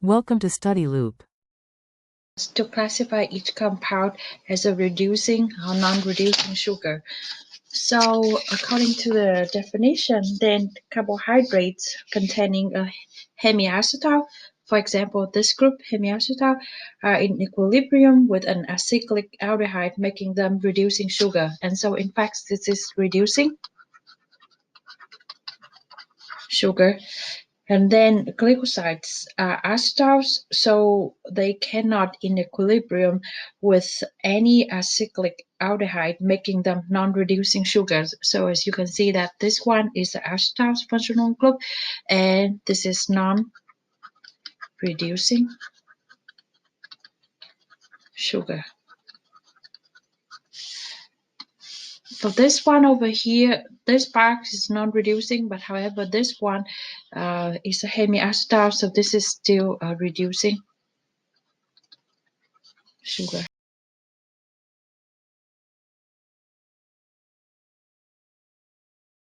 Welcome to Study Loop. To classify each compound as a reducing or non-reducing sugar. So according to the definition, then carbohydrates containing a hemiacetal, for example, this group hemiacetal, are in equilibrium with an acyclic aldehyde, making them reducing sugar. And so in fact, this is reducing sugar. And then glycosides are acetals, so they cannot in equilibrium with any acyclic aldehyde, making them non-reducing sugars. So as you can see that this one is the acetal functional group, and this is non-reducing sugar. So this one over here, this part is non-reducing, but however this one is a hemiacetal, so this is still reducing sugar.